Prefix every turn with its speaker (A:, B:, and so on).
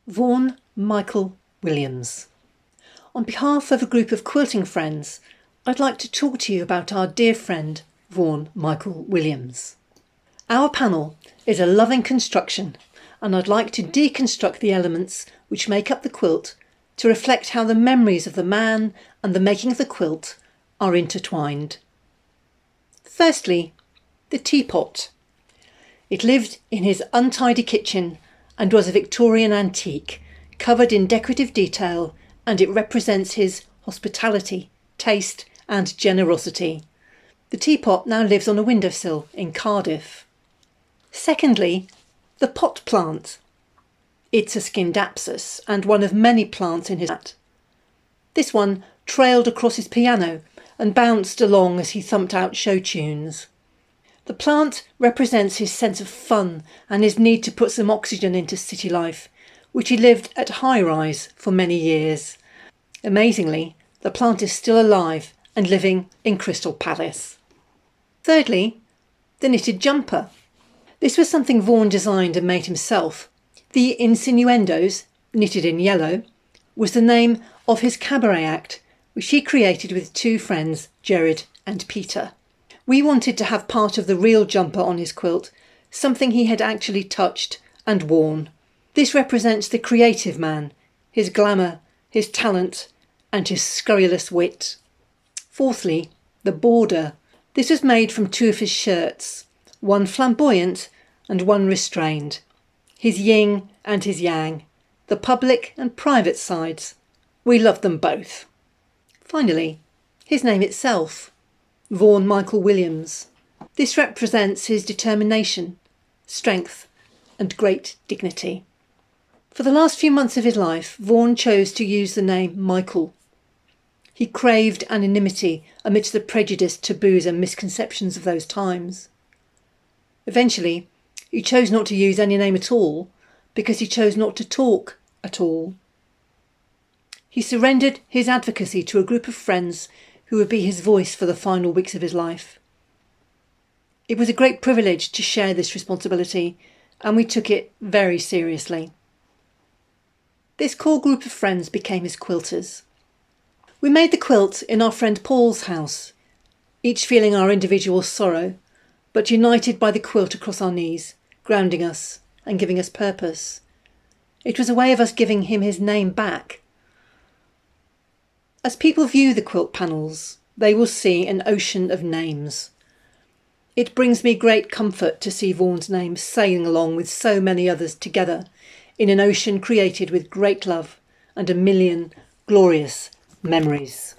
A: Vaughn Michael Williams. On behalf of a group of quilting friends, I'd like to talk to you about our dear friend Vaughn Michael Williams. Our panel is a loving construction, and I'd like to deconstruct the elements which make up the quilt to reflect how the memories of the man and the making of the quilt are intertwined. Firstly, the teapot. It lived in his untidy kitchen and was a Victorian antique, covered in decorative detail, and it represents his hospitality, taste and generosity. The teapot now lives on a windowsill in Cardiff. Secondly, the pot plant. It's a Scindapsus and one of many plants in his hat. This one trailed across his piano and bounced along as he thumped out show tunes. The plant represents his sense of fun and his need to put some oxygen into city life, which he lived at high-rise for many years. Amazingly, the plant is still alive and living in Crystal Palace. Thirdly, the knitted jumper. This was something Vaughn designed and made himself. The insinuendos, knitted in yellow, was the name of his cabaret act, which he created with two friends, Jared and Peter. We wanted to have part of the real jumper on his quilt, something he had actually touched and worn. This represents the creative man, his glamour, his talent and his scurrilous wit. Fourthly, the border. This was made from two of his shirts, one flamboyant and one restrained. His yin and his yang, the public and private sides. We loved them both. Finally, his name itself. Vaughn Michael Williams. This represents his determination, strength and great dignity. For the last few months of his life, Vaughn chose to use the name Michael. He craved anonymity amidst the prejudice, taboos and misconceptions of those times. Eventually, he chose not to use any name at all because he chose not to talk at all. He surrendered his advocacy to a group of friends who would be his voice for the final weeks of his life. It was a great privilege to share this responsibility, and we took it very seriously. This core group of friends became his quilters. We made the quilt in our friend Paul's house, each feeling our individual sorrow, but united by the quilt across our knees, grounding us and giving us purpose. It was a way of us giving him his name back. As people view the quilt panels, they will see an ocean of names. It brings me great comfort to see Vaughn's name sailing along with so many others together in an ocean created with great love and a million glorious memories.